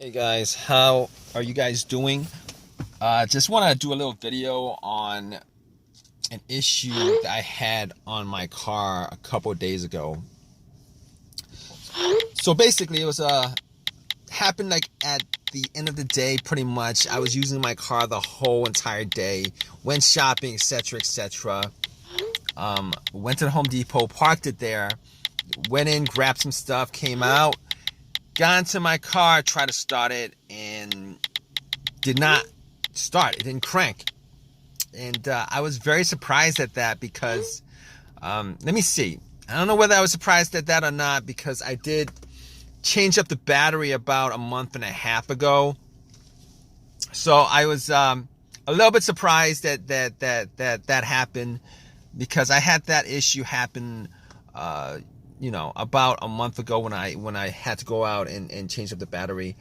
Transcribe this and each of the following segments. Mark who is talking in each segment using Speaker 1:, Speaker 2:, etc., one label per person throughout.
Speaker 1: Hey guys, how are you guys doing? Just want to do a little video on an issue that I had on my car a couple of days ago. So basically, it was happened like at the end of the day. Pretty much, I was using my car the whole entire day, went shopping, etc., etc. Went to the Home Depot, parked it there, went in, grabbed some stuff, came out, got into my car, tried to start it, and did not start. It didn't crank. And I was very surprised at that because, let me see. I don't know whether I was surprised at that or not because I did change up the battery about a month and a half ago. So I was a little bit surprised that happened because I had that issue happen, about a month ago when I had to go out and change up the battery.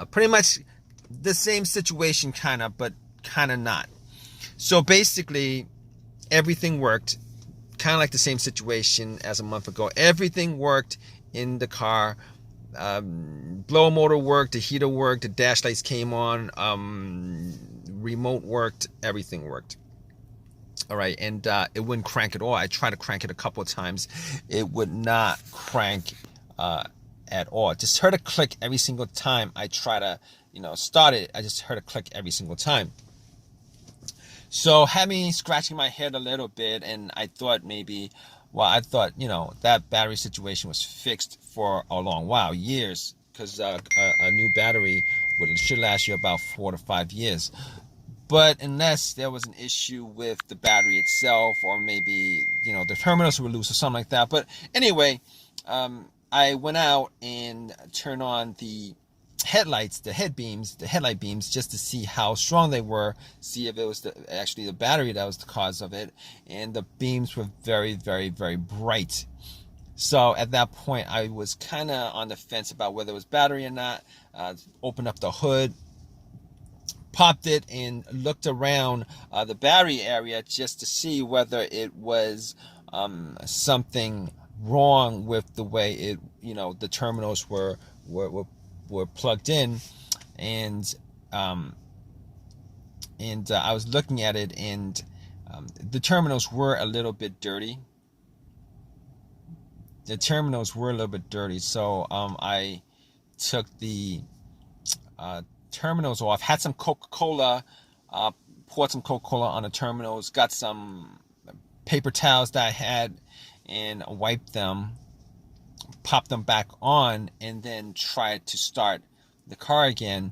Speaker 1: Pretty much the same situation, kind of, but kind of not. So basically, everything worked, kind of like the same situation as a month ago. Everything worked in the car. Blower motor worked, the heater worked, the dash lights came on, remote worked, everything worked. All right, and it wouldn't crank at all. I tried to crank it a couple of times. It would not crank at all. Just heard a click every single time I try to, start it. I just heard a click every single time. So had me scratching my head a little bit, and I thought that battery situation was fixed for a long while, years, because a new battery should last you about 4 to 5 years. But unless there was an issue with the battery itself, or maybe the terminals were loose or something like that. But anyway, I went out and turned on the headlights, the headlight beams, just to see how strong they were, see if it was actually the battery that was the cause of it. And the beams were very, very, very bright. So at that point, I was kind of on the fence about whether it was battery or not. Opened up the hood, popped it, and looked around the battery area just to see whether it was something wrong with the way it, the terminals were plugged in. And I was looking at it, and the terminals were a little bit dirty. So I took the terminals off, had some Coca-Cola, poured some Coca-Cola on the terminals, got some paper towels that I had, and wiped them, popped them back on, and then tried to start the car again,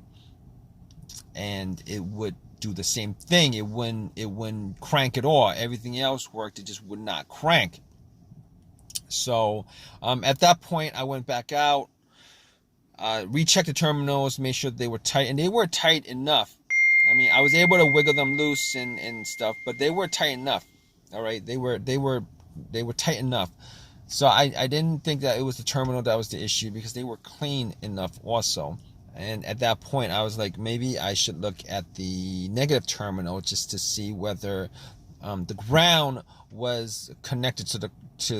Speaker 1: and it would do the same thing. It wouldn't crank at all. Everything else worked, it just would not crank. So at that point, I went back out, rechecked the terminals, made sure they were tight, and they were tight enough. I mean, I was able to wiggle them loose and stuff, but they were tight enough. All right, they were tight enough. So I didn't think that it was the terminal that was the issue, because they were clean enough also. And at that point, I was like, maybe I should look at the negative terminal just to see whether the ground was connected to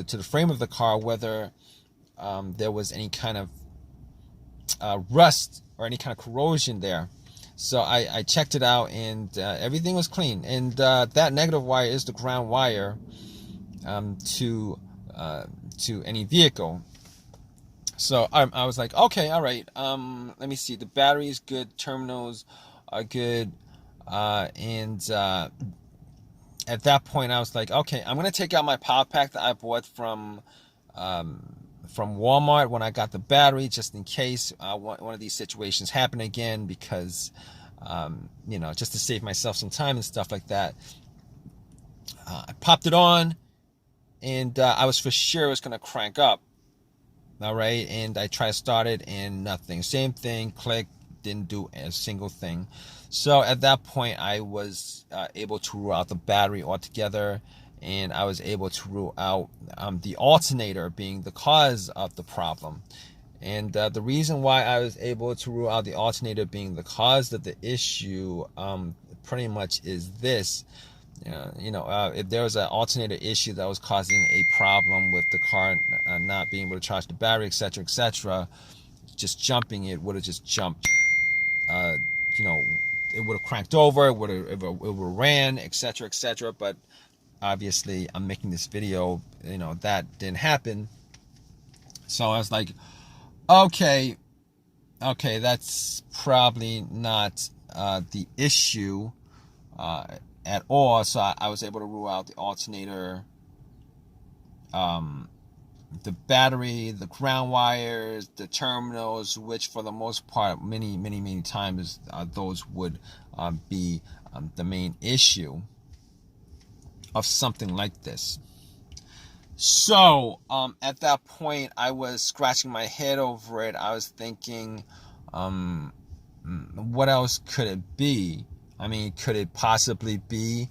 Speaker 1: the frame of the car, whether there was any kind of rust or any kind of corrosion there. So I checked it out, and everything was clean. And that negative wire is the ground wire to any vehicle. So I was like, okay, all right. Let me see. The battery is good. Terminals are good. And at that point, I was like, okay, I'm gonna take out my power pack that I bought from Walmart when I got the battery, just in case one of these situations happen again, because just to save myself some time and stuff like that. I popped it on, and I was for sure it was gonna crank up. All right, and I tried to start it, and nothing. Same thing, click, didn't do a single thing. So at that point, I was able to rule out the battery altogether, and I was able to rule out the alternator being the cause of the problem. And the reason why I was able to rule out the alternator being the cause of the issue pretty much is this. If there was an alternator issue that was causing a problem with the car not being able to charge the battery, etc., etc., just jumping it would have just jumped you know, it would have cranked over, it would have ran, etc., etc. But obviously, I'm making this video, you know, that didn't happen. So I was like, okay, that's probably not the issue at all. So I was able to rule out the alternator, the battery, the ground wires, the terminals, which for the most part, many times, those would be the main issue of something like this. So at that point, I was scratching my head over it. I was thinking, what else could it be? I mean, could it possibly be,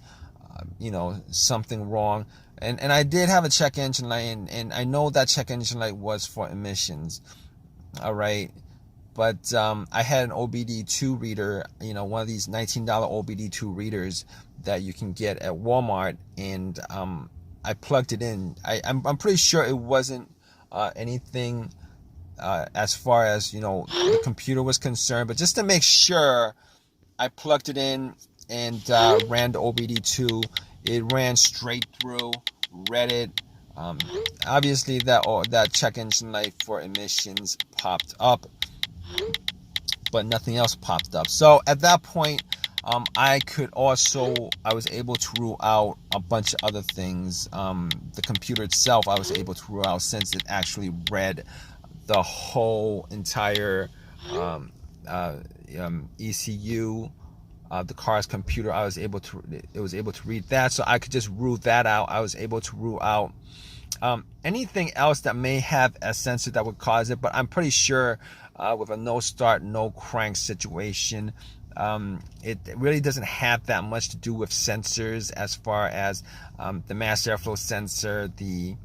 Speaker 1: you know, something wrong? And I did have a check engine light, and I know that check engine light was for emissions, all right? But I had an OBD2 reader, you know, one of these $19 OBD2 readers that you can get at Walmart, and I plugged it in. I'm pretty sure it wasn't anything as far as, you know, the computer was concerned, but just to make sure, I plugged it in and ran the OBD2. It ran straight through, read it. Obviously, that check engine light for emissions popped up, but nothing else popped up. So at that point, I was able to rule out a bunch of other things. The computer itself, I was able to rule out, since it actually read the whole entire ECU, the car's computer. It was able to read that, so I could just rule that out. I was able to rule out anything else that may have a sensor that would cause it, but I'm pretty sure with a no start, no crank situation, it really doesn't have that much to do with sensors, as far as the mass airflow sensor, the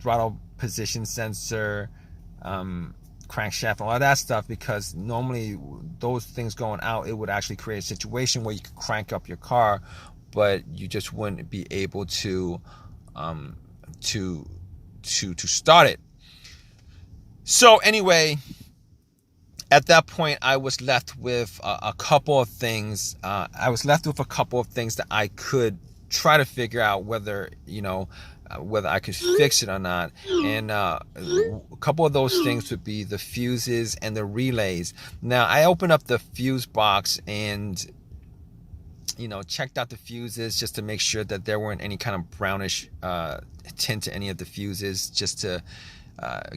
Speaker 1: throttle position sensor, crankshaft, all of that stuff, because normally those things going out, it would actually create a situation where you could crank up your car, but you just wouldn't be able to start it. So anyway, at that point, I was left with a couple of things. I was left with a couple of things that I could try to figure out whether, you know, whether I could fix it or not. And a couple of those things would be the fuses and the relays. Now, I opened up the fuse box and, you know, checked out the fuses just to make sure that there weren't any kind of brownish tint to any of the fuses, just to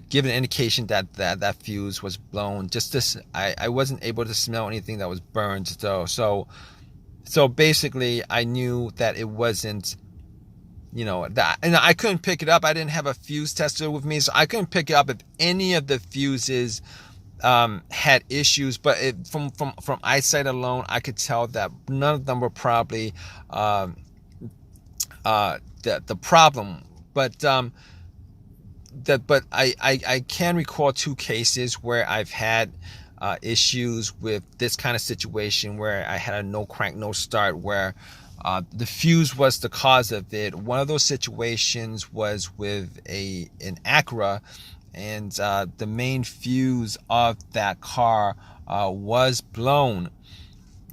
Speaker 1: give an indication that that fuse was blown. Just this, I wasn't able to smell anything that was burned, so basically I knew that it wasn't, you know, that, and I couldn't pick it up. I didn't have a fuse tester with me, so I couldn't pick it up if any of the fuses had issues. But from eyesight alone, I could tell that none of them were probably the problem. But I can recall two cases where I've had issues with this kind of situation, where I had a no crank, no start, where the fuse was the cause of it. One of those situations was with an Acura, and the main fuse of that car was blown.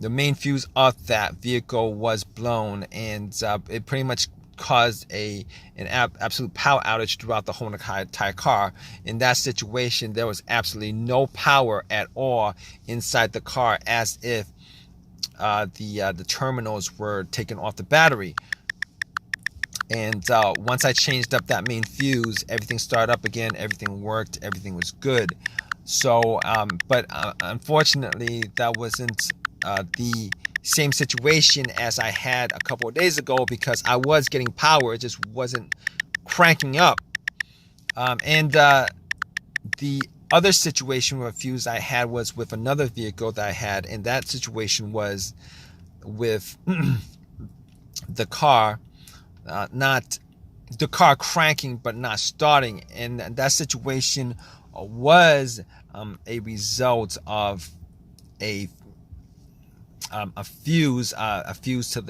Speaker 1: The main fuse of that vehicle was blown, and it pretty much caused an absolute power outage throughout the whole entire car. In that situation, there was absolutely no power at all inside the car, as if the terminals were taken off the battery. And once I changed up that main fuse, everything started up again, everything worked, everything was good. So but unfortunately, that wasn't the same situation as I had a couple of days ago, because I was getting power, it just wasn't cranking up. And the other situation with a fuse I had was with another vehicle that I had, and that situation was with the car, not the car cranking but not starting, and that situation was a result of a fuse to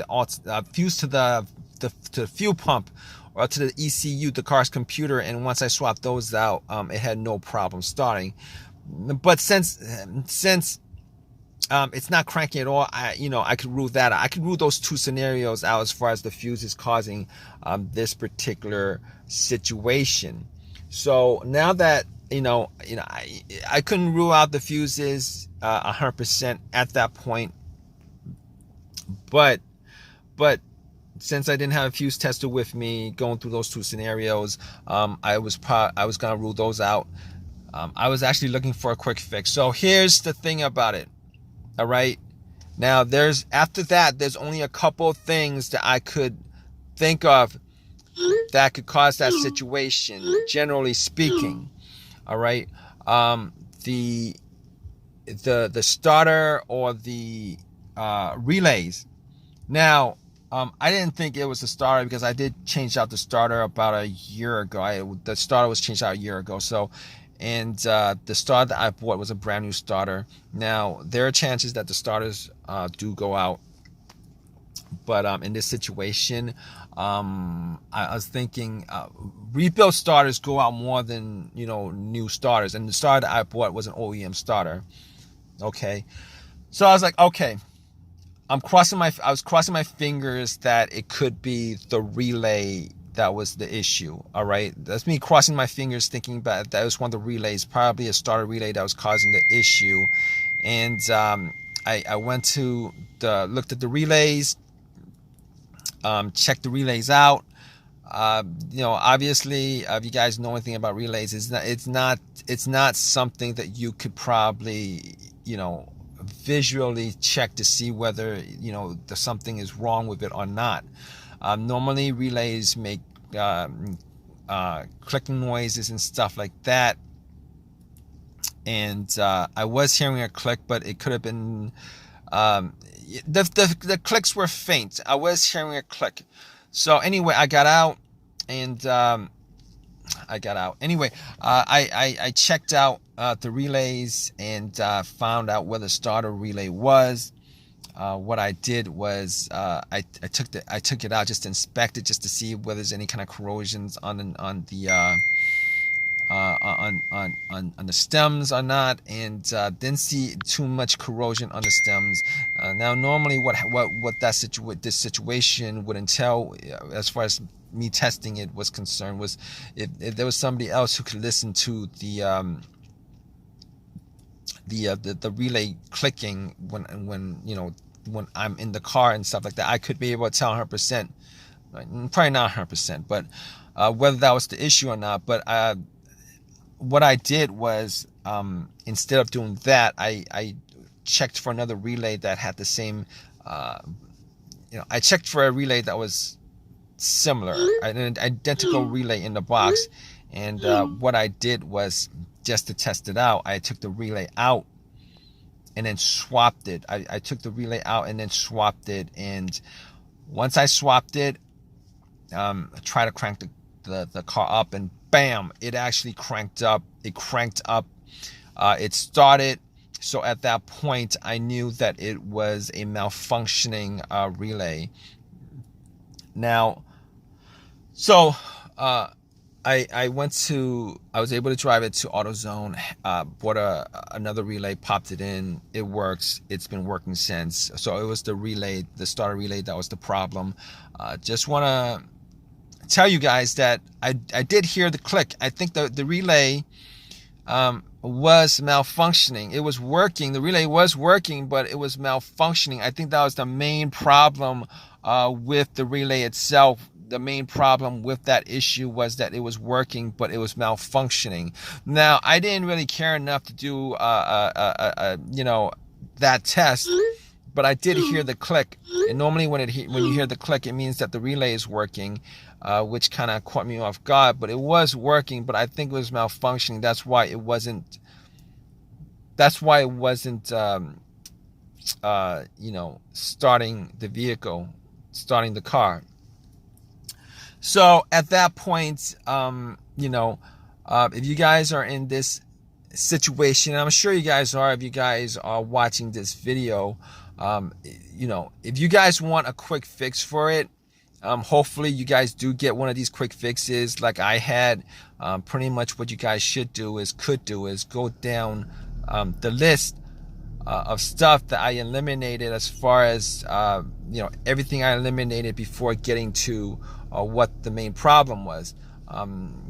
Speaker 1: the fuel pump, or to the ECU, the car's computer. And once I swapped those out, it had no problem starting. But since it's not cranking at all, I could rule that out. I could rule those two scenarios out as far as the fuses causing this particular situation. So now that I couldn't rule out the fuses 100% at that point, but since I didn't have a fuse tester with me going through those two scenarios, I was gonna rule those out. I was actually looking for a quick fix. So here's the thing about it. All right. Now after that, there's only a couple of things that I could think of that could cause that situation, generally speaking. All right. The starter or the relays. Now, I didn't think it was the starter because I did change out the starter about a year ago. The starter was changed out a year ago. So, and the starter that I bought was a brand new starter. Now, there are chances that the starters do go out. But in this situation, I was thinking rebuilt starters go out more than new starters. And the starter that I bought was an OEM starter. Okay, so I was like, okay, I was crossing my fingers that it could be the relay that was the issue. All right, that's me crossing my fingers, thinking that was one of the relays, probably a starter relay that was causing the issue. And I went to looked at the relays, checked the relays out. Obviously, if you guys know anything about relays, it's not something that you could probably visually check to see whether something is wrong with it or not. Normally relays make clicking noises and stuff like that, and I was hearing a click, but it could have been the clicks were faint. I was hearing a click. So anyway, I got out and Anyway, I checked out the relays and found out where the starter relay was. What I did was I took it out just to inspect it, just to see whether there's any kind of corrosions on the stems or not, and didn't see too much corrosion on the stems. Now, normally, what this situation would entail, as far as me testing it was concerned, was if there was somebody else who could listen to the relay clicking when I'm in the car and stuff like that, I could be able to tell 100%, probably not 100%, but whether that was the issue or not. But what I did was, instead of doing that, I checked for another relay that had the same, I checked for a relay that was similar, an identical relay in the box. And what I did was, just to test it out, I took the relay out and then swapped it. I took the relay out and then swapped it. And once I swapped it, try to crank the car up, and bam, it actually cranked up. It cranked up. It started. So at that point, I knew that it was a malfunctioning relay. Now, so I was able to drive it to AutoZone, bought another relay, popped it in. It works. It's been working since. So it was the starter relay that was the problem. Just want to tell you guys that I did hear the click. I think the relay was malfunctioning. It was working. The relay was working, but it was malfunctioning. I think that was the main problem with the relay itself. The main problem with that issue was that it was working, but it was malfunctioning. Now, I didn't really care enough to do that test, but I did hear the click. And normally when you hear the click, it means that the relay is working, which kind of caught me off guard. But it was working, but I think it was malfunctioning. That's why it wasn't starting the vehicle, starting the car. So at that point, if you guys are in this situation, I'm sure you guys are, if you guys are watching this video, if you guys want a quick fix for it, Hopefully you guys do get one of these quick fixes like I had. Pretty much what you guys could do is go down the list of stuff that I eliminated, as far as everything I eliminated before getting to what the main problem was.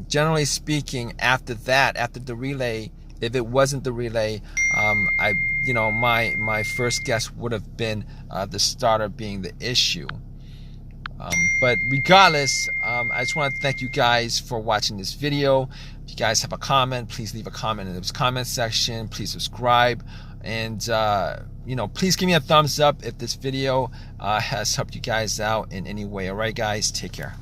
Speaker 1: Generally speaking, after the relay, if it wasn't the relay, my first guess would have been the starter being the issue. But regardless, I just want to thank you guys for watching this video. If you guys have a comment, please leave a comment in the comment section. Please subscribe, and please give me a thumbs up if this video has helped you guys out in any way. All right, guys, take care.